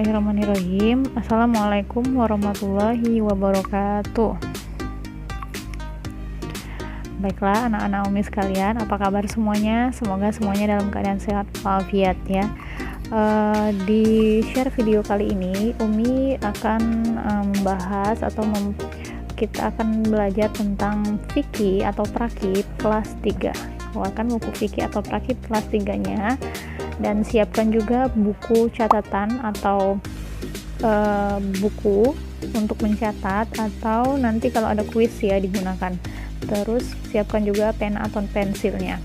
Bismillahirrahmanirrahim. Assalamualaikum warahmatullahi wabarakatuh. Baiklah anak-anak Umi sekalian, apa kabar semuanya? Semoga semuanya dalam keadaan sehat walafiat ya. Di share video kali ini Umi akan membahas atau kita akan belajar tentang fikih atau prakib kelas 3. Keluarkan buku fikih atau prakib kelas 3-nya dan siapkan juga buku catatan atau buku untuk mencatat, atau nanti kalau ada kuis ya digunakan. Terus siapkan juga pena atau pensilnya.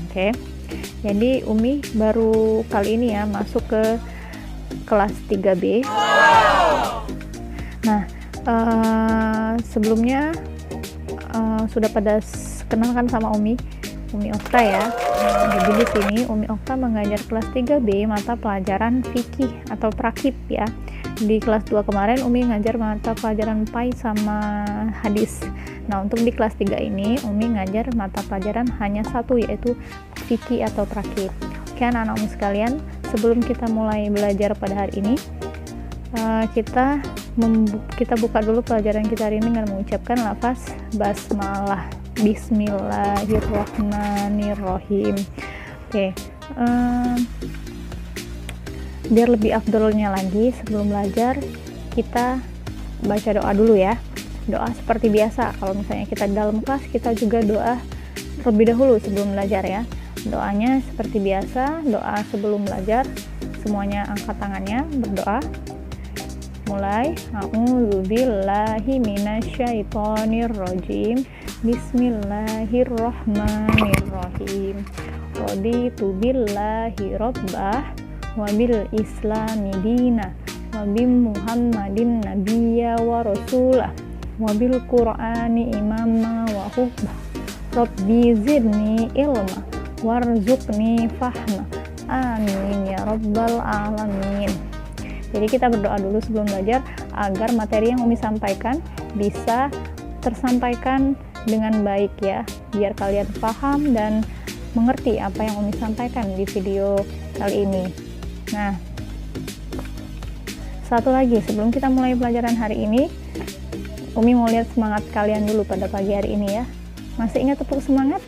Oke. Jadi Umi baru kali ini ya masuk ke kelas 3B. Nah, sebelumnya sudah pada kenalkan sama Umi Okta ya. Jadi di sini Umi Okta mengajar kelas 3B mata pelajaran fikih atau prakib ya. Di kelas 2 kemarin Umi ngajar mata pelajaran PAI sama hadis. Nah, untuk di kelas 3 ini Umi ngajar mata pelajaran hanya satu, yaitu fikih atau prakib. Oke anak-anak Umi sekalian, sebelum kita mulai belajar pada hari ini, kita buka dulu pelajaran kita hari ini dengan mengucapkan lafaz basmalah. Bismillahirrahmanirrahim. Oke, biar lebih afdolnya lagi sebelum belajar, kita baca doa dulu ya. Doa seperti biasa, kalau misalnya kita dalam kelas, kita juga doa terlebih dahulu sebelum belajar ya. Doanya seperti biasa, doa sebelum belajar, semuanya angkat tangannya, berdoa. Mulai, a'udzubillahi minasyaitonirrajim. Bismillahirrahmanirrahim. Raditu billahi rabbah wa bil islami dina wa bi muhammadin nabiyya wa rasulah wa bil qur'ani imama wa hubba. Rabbi zidni ilma warzuqni fahma. Amin ya rabbal alamin. Jadi kita berdoa dulu sebelum belajar agar materi yang Umi sampaikan bisa tersampaikan dengan baik ya, biar kalian paham dan mengerti apa yang Umi sampaikan di video kali ini. Nah, satu lagi sebelum kita mulai pelajaran hari ini, Umi mau lihat semangat kalian dulu pada pagi hari ini ya. Masih ingat tepuk semangat?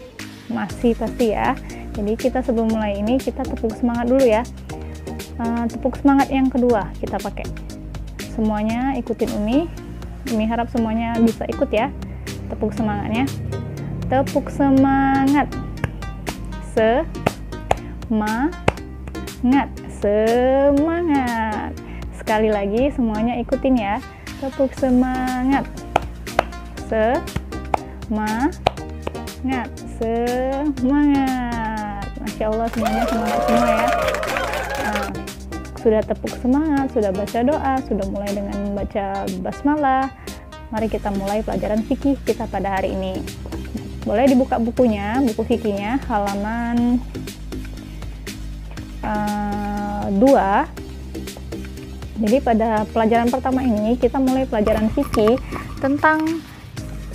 Masih pasti ya. Jadi kita sebelum mulai ini kita tepuk semangat dulu ya. Tepuk semangat yang kedua kita pakai. Semuanya ikutin Umi. Umi harap semuanya bisa ikut ya. Tepuk semangatnya. Tepuk semangat. Semangat. Semangat. Sekali lagi semuanya ikutin ya. Tepuk semangat. Semangat. Semangat. Masya Allah semuanya semangat semua ya. Nah, sudah tepuk semangat, sudah baca doa, sudah mulai dengan membaca basmalah. Mari kita mulai pelajaran fikih kita pada hari ini. Boleh dibuka bukunya, buku fikihnya halaman 2. Jadi pada pelajaran pertama ini kita mulai pelajaran fikih tentang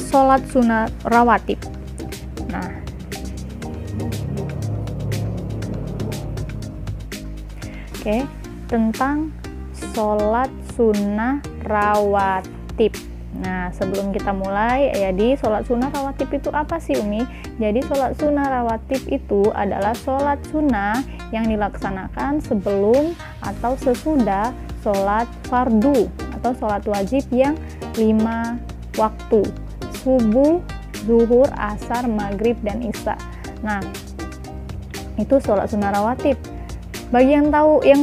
sholat sunat rawatib. Nah, oke, tentang sholat sunnah rawatib. Nah, sebelum kita mulai, jadi sholat sunnah rawatib itu apa sih Umi? Jadi sholat sunnah rawatib itu adalah sholat sunnah yang dilaksanakan sebelum atau sesudah sholat fardu atau sholat wajib yang 5 waktu: subuh, zuhur, asar, maghrib, dan isya. Nah, itu sholat sunnah rawatib. Bagi yang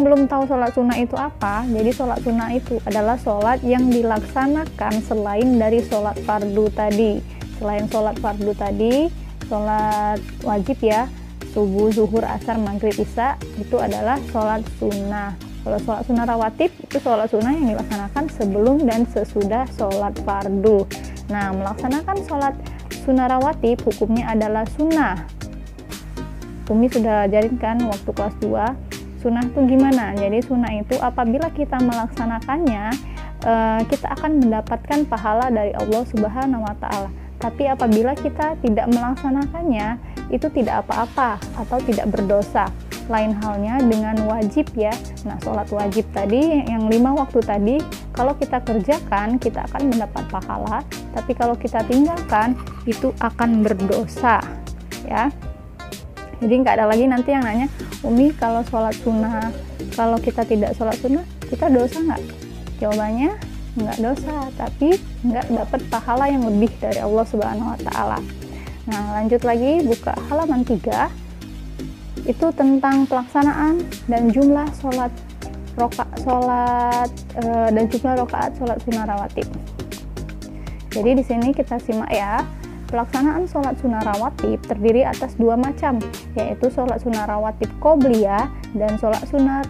belum tahu sholat sunnah itu apa, jadi sholat sunnah itu adalah sholat yang dilaksanakan selain dari sholat fardu tadi. Selain sholat fardu tadi, sholat wajib ya, subuh, zuhur, asar, maghrib, isya, itu adalah sholat sunnah. Kalau sholat sunnah rawatib, itu sholat sunnah yang dilaksanakan sebelum dan sesudah sholat fardu. Nah, melaksanakan sholat sunnah rawatib hukumnya adalah sunnah. Umi sudah ajarin kan waktu kelas 2. Sunnah itu gimana? Jadi sunnah itu apabila kita melaksanakannya, kita akan mendapatkan pahala dari Allah Subhanahu wa Ta'ala. Tapi apabila kita tidak melaksanakannya, itu tidak apa-apa atau tidak berdosa. lain halnya dengan wajib ya. Nah, sholat wajib tadi yang 5 waktu tadi, kalau kita kerjakan kita akan mendapat pahala, tapi kalau kita tinggalkan itu akan berdosa ya. Jadi nggak ada lagi nanti yang nanya, Umi kalau sholat sunnah, kalau kita tidak sholat sunnah kita dosa nggak? Jawabannya nggak dosa, tapi nggak dapat pahala yang lebih dari Allah Subhanahu wa Ta'ala. Nah, lanjut lagi, buka halaman 3. Itu tentang pelaksanaan dan jumlah dan jumlah rakaat sholat sunnah rawatib. Jadi di sini kita simak ya. Pelaksanaan sholat sunnah rawatib terdiri atas 2 macam, yaitu sholat sunnah rawatib qobliyah dan sholat sunnah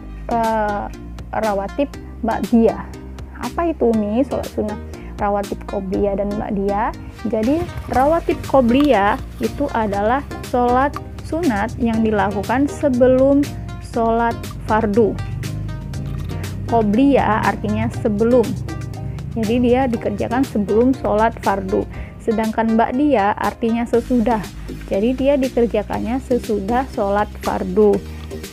rawatib ba'diyah. Apa itu Umi sholat sunnah rawatib qobliyah dan ba'diyah? Jadi rawatib qobliyah itu adalah sholat sunat yang dilakukan sebelum sholat fardu. Qobliyah artinya sebelum, jadi dia dikerjakan sebelum sholat fardu. Sedangkan ba'diyah artinya sesudah, jadi dia dikerjakannya sesudah sholat fardu.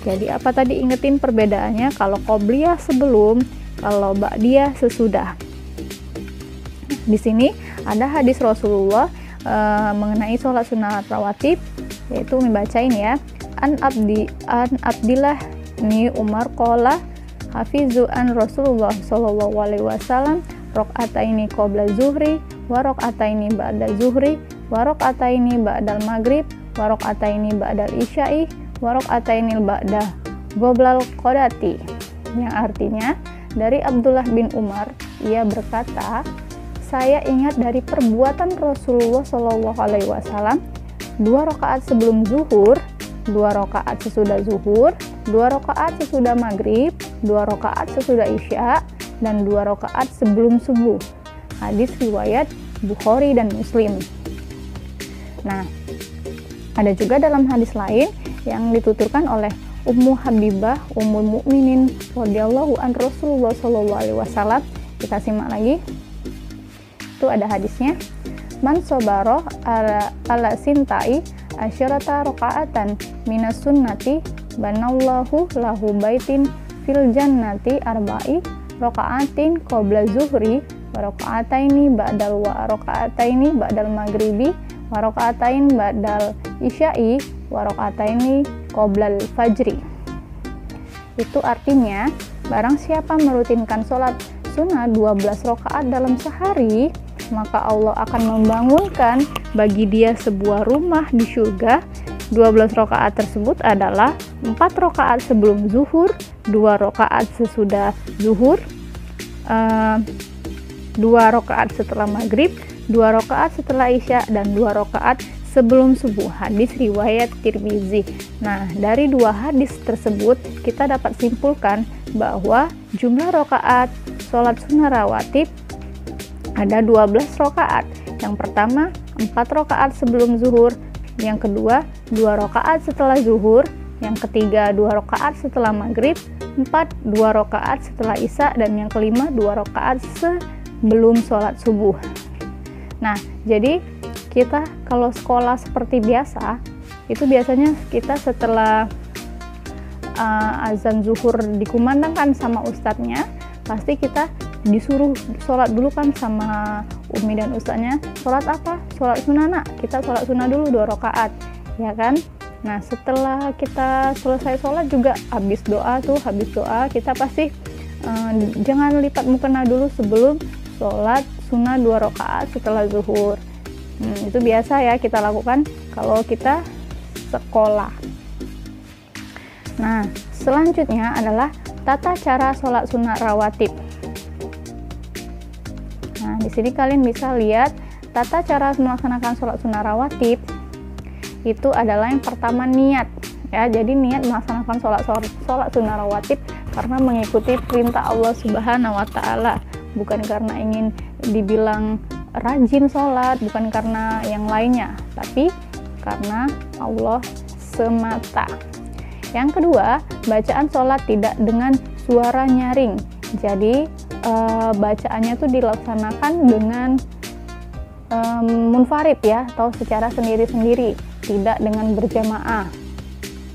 Jadi apa tadi, ingetin perbedaannya, kalau qobliyah sebelum, kalau ba'diyah sesudah. Di sini ada hadis Rasulullah mengenai sholat sunat rawatib, yaitu membacain ya, an Abdillah ni Umar qala hafizu an Rasulullah sallallahu alaihi wasallam raq'ataini qabla zuhri wa raq'ataini ba'da zuhri wa raq'ataini ba'dal maghrib wa raq'ataini ba'dal isya'i wa raq'ataini ba'da qoblal qadati, yang artinya dari Abdullah bin Umar, ia berkata, saya ingat dari perbuatan Rasulullah Shallallahu Alaihi Wasallam 2 rakaat sebelum zuhur, 2 rakaat sesudah zuhur, 2 rakaat sesudah maghrib, 2 rakaat sesudah isya, dan 2 rakaat sebelum subuh. Hadis riwayat Bukhari dan Muslim. Nah, ada juga dalam hadis lain yang dituturkan oleh Ummu Habibah Ummul Mukminin radhiyallahu an Rasulullah Shallallahu Alaihi Wasallam. Kita simak lagi. Itu ada hadisnya. Man sobaro ala sintai asyarata rakaatan minas sunnati banallahu lahu baitin fil jannati arba'i rakaatin qabla zuhri wa rakaataini ba'dal wa rakaataini ba'dal maghribi wa rakaatain ba'dal isya'i wa rakaataini qoblal fajri. Itu artinya, barang siapa merutinkan sholat sunnah 12 rakaat dalam sehari, maka Allah akan membangunkan bagi dia sebuah rumah di surga. 12 rakaat tersebut adalah 4 rakaat sebelum zuhur, 2 rakaat sesudah zuhur, 2 rakaat setelah maghrib, 2 rakaat setelah isya, dan 2 rakaat sebelum subuh. Hadis riwayat Tirmizi. Nah, dari 2 hadis tersebut kita dapat simpulkan bahwa jumlah rakaat sholat sunnah rawatib ada 12 rakaat. Yang pertama 4 rakaat sebelum zuhur, yang kedua 2 rakaat setelah zuhur, yang ketiga 2 rakaat setelah maghrib, 2 rakaat setelah isya, dan yang kelima 2 rakaat sebelum sholat subuh. Nah, jadi kita kalau sekolah seperti biasa, itu biasanya kita setelah azan zuhur dikumandangkan sama ustadznya, pasti kita disuruh sholat dulu kan sama umi dan ustadznya. Sholat apa? Sholat sunnah nak. Kita sholat sunnah dulu 2 rakaat, ya kan? Nah, setelah kita selesai sholat juga habis doa kita pasti jangan lipat mukena dulu sebelum sholat sunnah 2 rakaat setelah zuhur. Itu biasa ya kita lakukan kalau kita sekolah. Nah, selanjutnya adalah tata cara sholat sunnah rawatib. Nah, di sini kalian bisa lihat tata cara melaksanakan sholat sunnah rawatib. Itu adalah yang pertama niat. Ya, jadi niat melaksanakan sholat sunnah rawatib karena mengikuti perintah Allah Subhanahu wa Ta'ala, bukan karena ingin dibilang rajin sholat, bukan karena yang lainnya, tapi karena Allah semata. Yang kedua, bacaan sholat tidak dengan suara nyaring. Jadi bacaannya itu dilaksanakan dengan munfarid ya, atau secara sendiri-sendiri, tidak dengan berjamaah.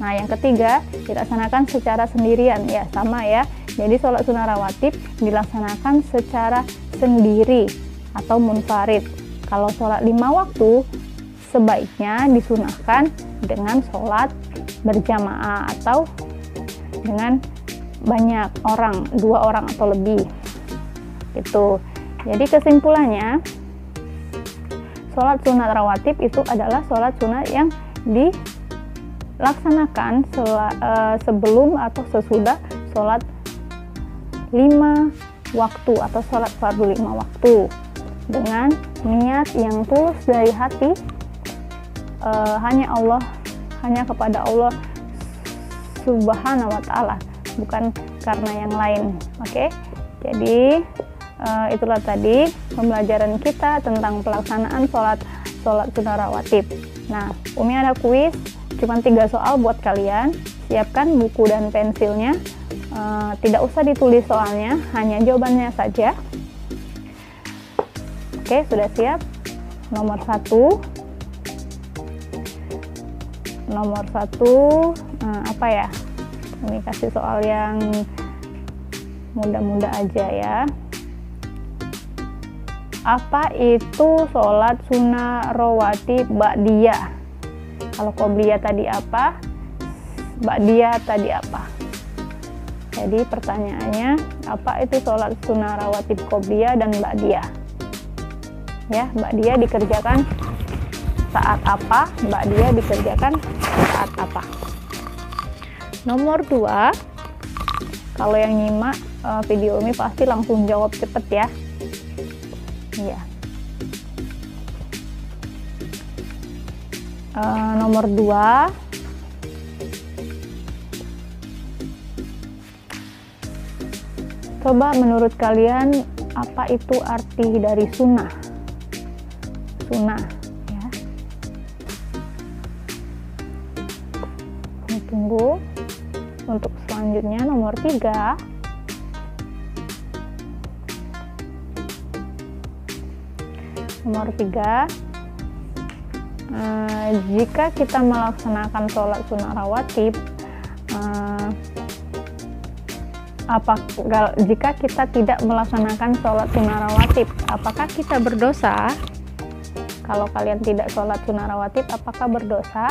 Nah, yang ketiga, dilaksanakan secara sendirian. Ya, sama ya. Jadi sholat sunnah rawatib dilaksanakan secara sendiri atau munfarid. Kalau sholat 5 waktu, sebaiknya disunahkan dengan sholat berjamaah atau dengan banyak orang, 2 orang atau lebih. Gitu. Jadi kesimpulannya, sholat sunat rawatib itu adalah sholat sunat yang dilaksanakan sebelum atau sesudah sholat 5 waktu atau sholat fardu 5 waktu dengan niat yang tulus dari hati, hanya kepada Allah Subhanahu wa Ta'ala, bukan karena yang lain. Oke, jadi itulah tadi pembelajaran kita tentang pelaksanaan sholat sunnah rawatib. Nah, Umi ada kuis, cuma 3 soal buat kalian. Siapkan buku dan pensilnya. Tidak usah ditulis soalnya, hanya jawabannya saja. Oke, sudah siap? Nomor 1, apa ya? Ini kasih soal yang mudah-mudah aja ya. Apa itu sholat sunnah rawatib ba'diyah? Kalau qobliyah tadi apa? Ba'diyah tadi apa? Jadi pertanyaannya, apa itu sholat sunnah rawatib qobliyah dan ba'diyah? Ya, ba'diyah dikerjakan saat apa? Ba'diyah dikerjakan saat apa? Nomor 2, kalau yang nyimak video ini pasti langsung jawab cepet ya. Iya. Nomor 2, coba menurut kalian apa itu arti dari sunnah? Sunnah ya. Ini tunggu. Untuk selanjutnya nomor 3, jika kita melaksanakan sholat sunnah rawatib, jika kita tidak melaksanakan sholat sunnah rawatib, apakah kita berdosa? Kalau kalian tidak sholat sunnah rawatib, apakah berdosa?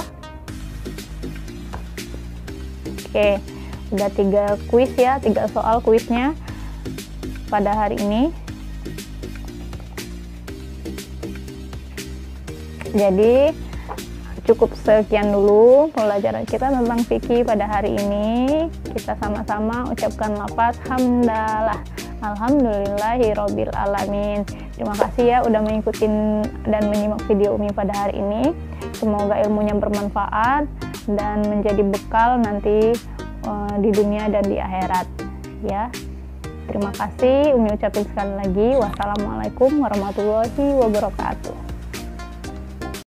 Oke, udah 3 kuis ya, 3 soal kuisnya pada hari ini. Jadi cukup sekian dulu pembelajaran kita tentang fikih pada hari ini. Kita sama-sama ucapkan lafaz hamdalah. Alhamdulillahirabbil alamin. Terima kasih ya udah mengikuti dan menyimak video Umi pada hari ini. Semoga ilmunya bermanfaat dan menjadi bekal nanti di dunia dan di akhirat ya. Terima kasih, Umi ucapin sekali lagi. Wassalamualaikum warahmatullahi wabarakatuh.